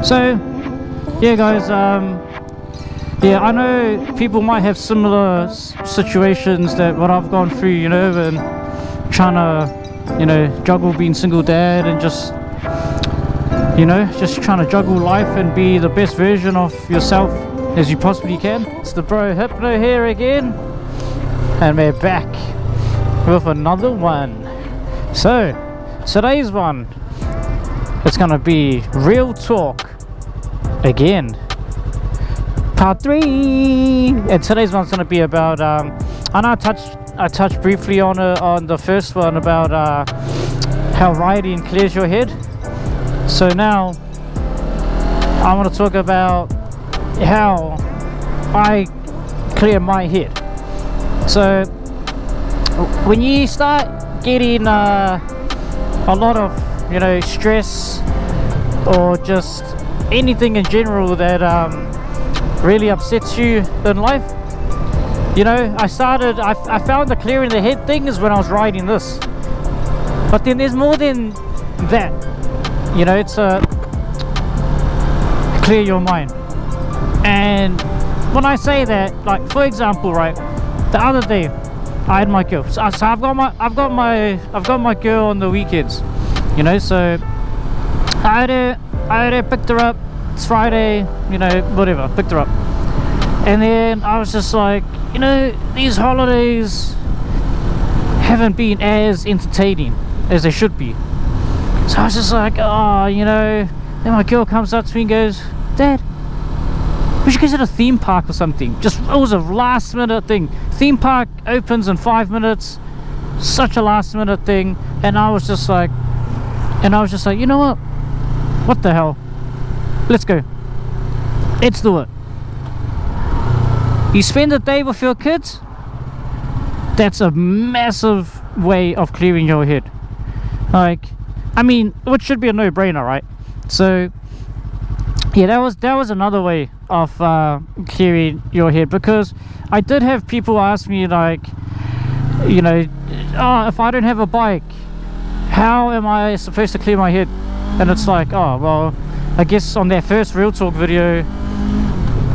So yeah guys, yeah, I know people might have similar situations that what I've gone through, you know, and trying to, you know, juggle being single dad and just, you know, just trying to juggle life and be the best version of yourself as you possibly can. It's the bro Hypno here again, and we're back with another one. So today's one, it's gonna be real talk again, part 3. And today's one's gonna be about I know I touched briefly on the first one about how riding clears your head. So now I want to talk about how I clear my head. So when you start getting a lot of, you know, stress or just anything in general that really upsets you in life, you know, I found the clearing the head thing is when I was riding this, but then there's more than that, you know. It's a clear your mind. And when I say that, like for example, right, the other day I had my girl, so I've got my girl on the weekends, you know. So I had her, picked her up. It's Friday, you know, whatever, picked her up. And then I was just like, you know, these holidays haven't been as entertaining as they should be. So I was just like, oh, you know. Then my girl comes up to me and goes, Dad, we should go to the theme park or something. Just, it was a last minute thing. Theme park opens in 5 minutes. Such a last minute thing. And I was just like, you know what? What the hell? Let's go. Let's do it. You spend a day with your kids, that's a massive way of clearing your head. Like, I mean, which should be a no-brainer, right? So yeah, that was another way of clearing your head, because I did have people ask me, like, you know, oh, if I don't have a bike, how am I supposed to clear my head? And it's like, oh well, I guess on that first Real Talk video,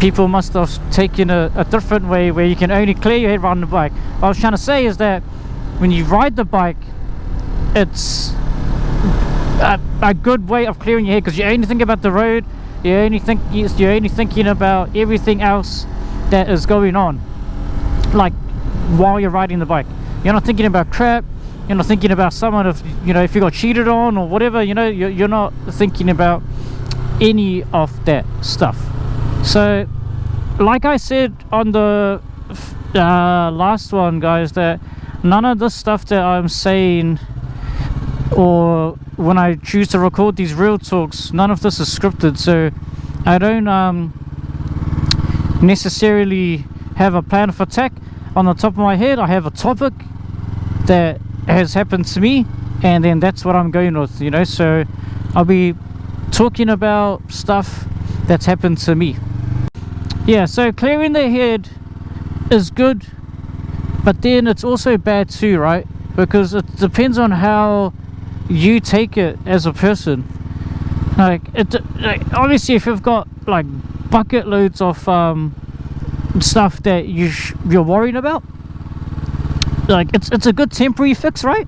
people must have taken a different way where you can only clear your head riding the bike. What I was trying to say is that when you ride the bike, it's a good way of clearing your head, because you only think about the road. You're only thinking about everything else that is going on, like while you're riding the bike. You're not thinking about crap. You're not thinking about someone, if you know, if you got cheated on or whatever. You know, you're not thinking about any of that stuff. So like I said on the last one, guys, that none of this stuff that I'm saying, or when I choose to record these real talks, none of this is scripted. So I don't necessarily have a plan of attack on the top of my head. I have a topic that has happened to me, and then that's what I'm going with, you know. So I'll be talking about stuff that's happened to me. Yeah, so clearing the head is good, but then it's also bad too, right? Because it depends on how you take it as a person. Like obviously, if you've got like bucket loads of stuff that you're worried about, like it's a good temporary fix, right?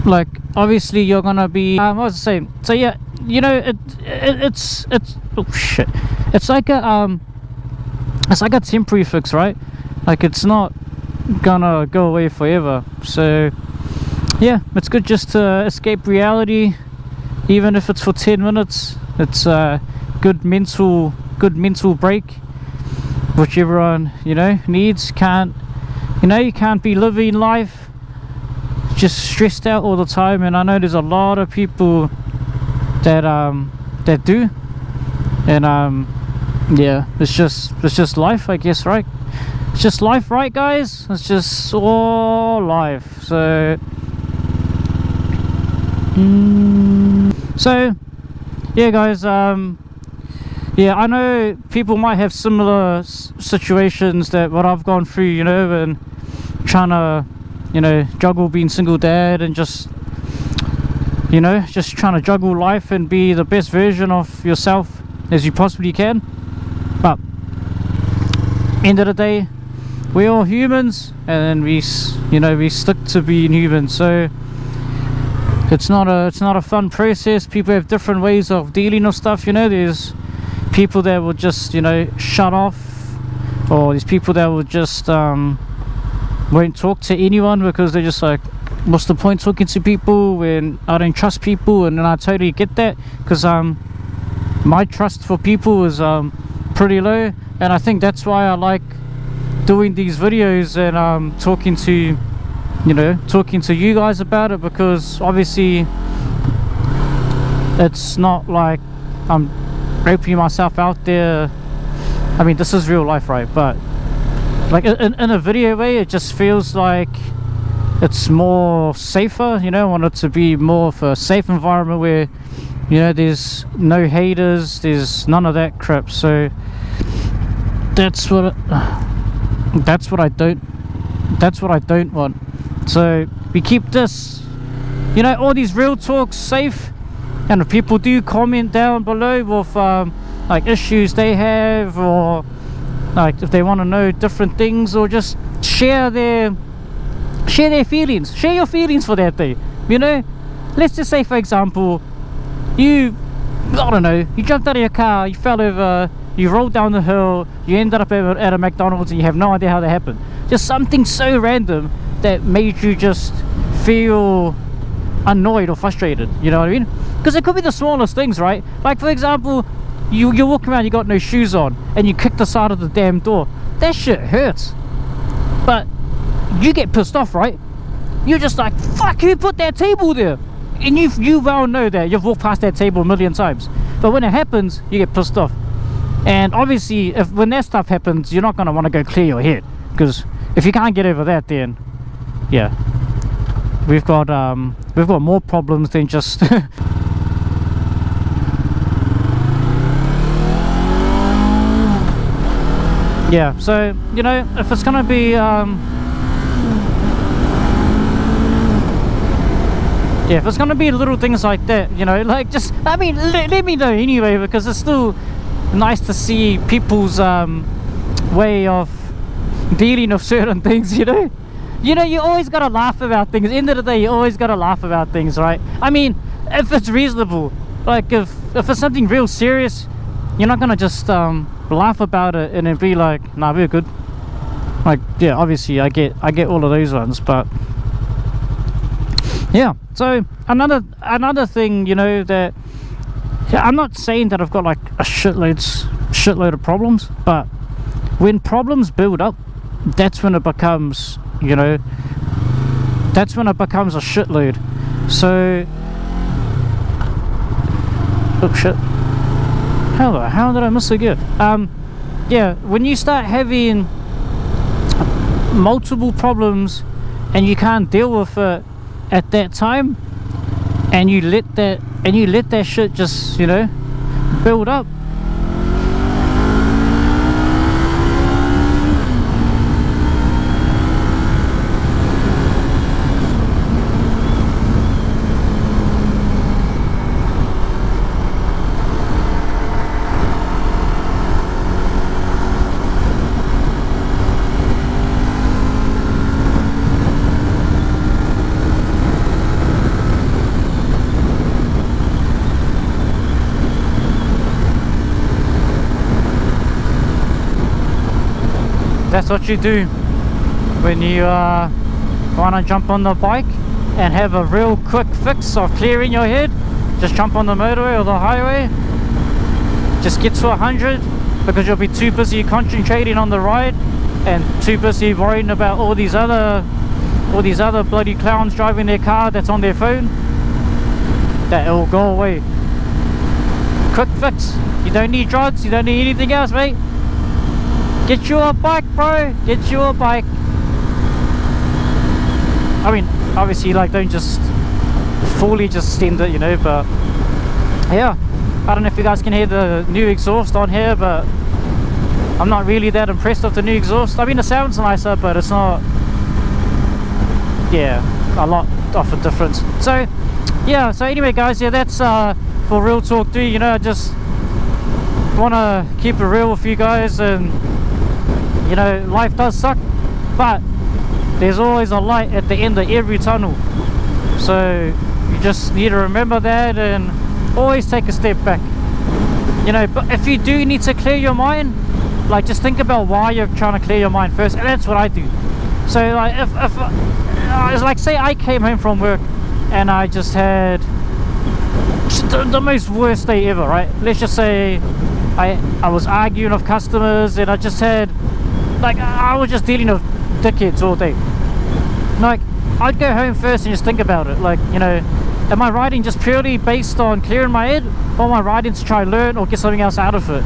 Like obviously you're gonna be what was I saying? So yeah, you know, it's oh shit, it's like a temporary fix, right? Like it's not gonna go away forever. So yeah, it's good just to escape reality, even if it's for 10 minutes. It's a good mental break, which everyone, you know, needs. You know, you can't be living life just stressed out all the time, and I know there's a lot of people that do, and yeah, it's just life, I guess, right? It's just life, right, guys? It's just all life. So so yeah, guys, yeah, I know people might have similar situations that what I've gone through, you know, and trying to, you know, juggle being single dad and just, you know, just trying to juggle life and be the best version of yourself as you possibly can. But end of the day, we're all humans, and we stick to being human. So it's not a fun process. People have different ways of dealing with stuff. You know, there's people that will just, you know, shut off, or there's people that will just won't talk to anyone because they're just like, what's the point talking to people when I don't trust people? And I totally get that, because my trust for people is pretty low, and I think that's why I like doing these videos and talking to you guys about it, because obviously it's not like I'm opening myself out there. I mean, this is real life, right? But like in a video way, it just feels like it's more safer, you know. I want it to be more of a safe environment where, you know, there's no haters, there's none of that crap. So that's what I don't want. So we keep this, you know, all these real talks safe, and if people do comment down below with like issues they have, or like if they want to know different things, or just share their feelings, share your feelings for that day. You know, let's just say, for example, I don't know, you jumped out of your car, you fell over, you rolled down the hill, you ended up at a McDonald's, and you have no idea how that happened. Just something so random that made you just feel annoyed or frustrated, you know what I mean? Because it could be the smallest things, right? Like, for example, you're walking around, you got no shoes on, and you kick the side of the damn door. That shit hurts. But you get pissed off, right? You're just like, fuck, who put that table there? And you well know that you've walked past that table a million times. But when it happens, you get pissed off. And obviously, when that stuff happens, you're not going to want to go clear your head, because if you can't get over that, then yeah, we've got more problems than just yeah. So, you know, if it's gonna be yeah, if it's gonna be little things like that, you know, like, just, I mean, let me know anyway, because it's still nice to see people's way of dealing with certain things, you know. You know, you always gotta laugh about things. At the end of the day, you always gotta laugh about things, right? I mean, if it's reasonable. Like, if it's something real serious, you're not gonna just laugh about it and then be like, nah, we're good. Like, yeah, obviously I get all of those ones, but yeah. So another thing, you know, that, yeah, I'm not saying that I've got like a shitload of problems, but when problems build up, that's when it becomes, you know, that's when it becomes a shitload. So, oh shit, how the hell did I miss a gear? Yeah, when you start having multiple problems and you can't deal with it at that time, and you let that shit just, you know, build up, that's what you do when you want to jump on the bike and have a real quick fix of clearing your head. Just jump on the motorway or the highway, just get to 100, because you'll be too busy concentrating on the ride and too busy worrying about all these other bloody clowns driving their car that's on their phone. That it will go away. Quick fix. You don't need drugs, you don't need anything else, mate. Get you a bike, bro. Get you a bike. I mean, obviously, like, don't just fully just send it, you know, but yeah, I don't know if you guys can hear the new exhaust on here, but I'm not really that impressed with the new exhaust. I mean, it sounds nicer, but it's not, yeah, a lot of a difference. So yeah, so anyway guys, yeah, that's for Real Talk 3. You know, I just want to keep it real with you guys, and you know, life does suck, but there's always a light at the end of every tunnel. So you just need to remember that and always take a step back. You know, but if you do need to clear your mind, like, just think about why you're trying to clear your mind first, and that's what I do. So like, if it's like, say I came home from work and I just had the most worst day ever, right? Let's just say I was arguing with customers, and I just had, like, I was just dealing with dickheads all day. Like, I'd go home first and just think about it. Like, you know, am I writing just purely based on clearing my head, or am I writing to try and learn or get something else out of it?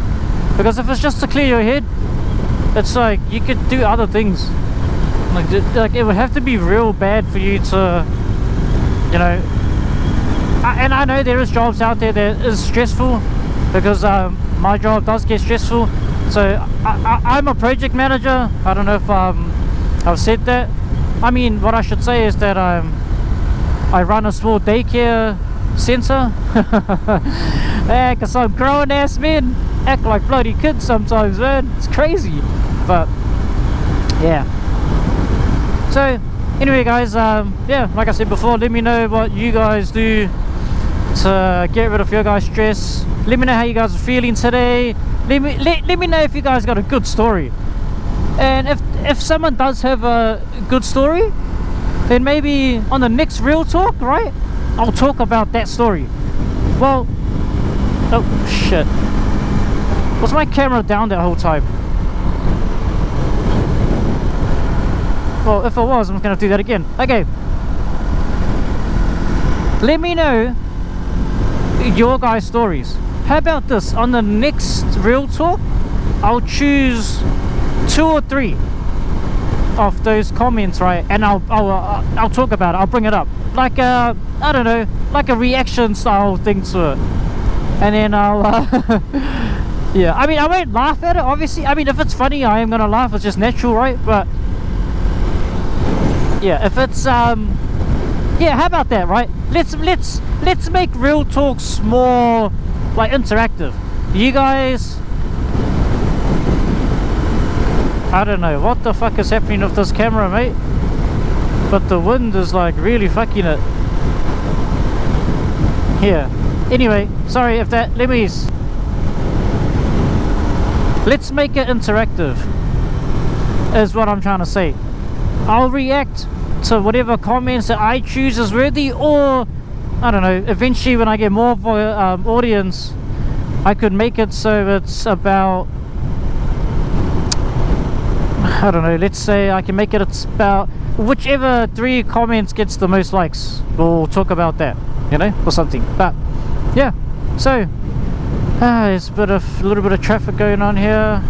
Because if it's just to clear your head, it's like you could do other things. Like it would have to be real bad for you to, you know. And I know there is jobs out there that is stressful, because my job does get stressful. So I'm a project manager. I don't know if I've said that. I mean, what I should say is that I run a small daycare center. Yeah, cause some grown ass men act like bloody kids sometimes, man. It's crazy. But yeah. So anyway guys, yeah, like I said before, let me know what you guys do to get rid of your guys' stress. Let me know how you guys are feeling today. Let me know if you guys got a good story, and if someone does have a good story, then maybe on the next Real Talk, right, I'll talk about that story. Well, oh shit, was my camera down that whole time? Well, if it was, I'm gonna do that again. Okay, let me know your guys' stories. How about this, on the next Real Talk, I'll choose 2 or 3 of those comments, right, and I'll talk about it. I'll bring it up, like I don't know, like a reaction style thing to it, and then I'll yeah, I mean, I won't laugh at it, obviously. I mean, if it's funny, I am gonna laugh. It's just natural, right? But yeah, if it's yeah, how about that, right? Let's make Real Talks more like interactive. You guys, I don't know what the fuck is happening with this camera, mate, but the wind is like really fucking it here. Anyway, sorry if that, let's make it interactive is what I'm trying to say. I'll react to whatever comments that I choose as worthy, or I don't know, eventually when I get more of an audience, I could make it so it's about, I don't know, let's say I can make it, it's about whichever 3 comments gets the most likes. We'll talk about that, you know, or something. But yeah, so there's a little bit of traffic going on here.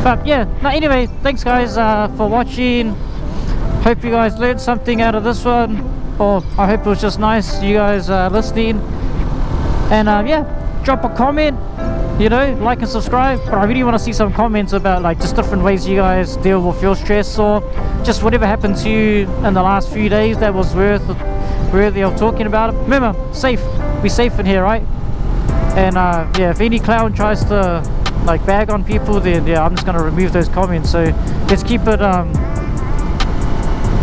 But yeah, no, anyway, thanks guys for watching. Hope you guys learned something out of this one, or I hope it was just nice you guys listening. And yeah, drop a comment, you know, like and subscribe. But I really want to see some comments about like just different ways you guys deal with your stress, or just whatever happened to you in the last few days that was worthy of talking about it. Remember, be safe in here, right? And yeah, if any clown tries to like bag on people, then yeah, I'm just gonna remove those comments. So let's keep it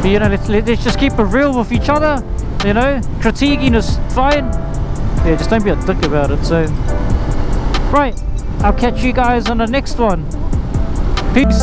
you know, let's just keep it real with each other, you know. Critiquing is fine, yeah, just don't be a dick about it. So right, I'll catch you guys on the next one. Peace.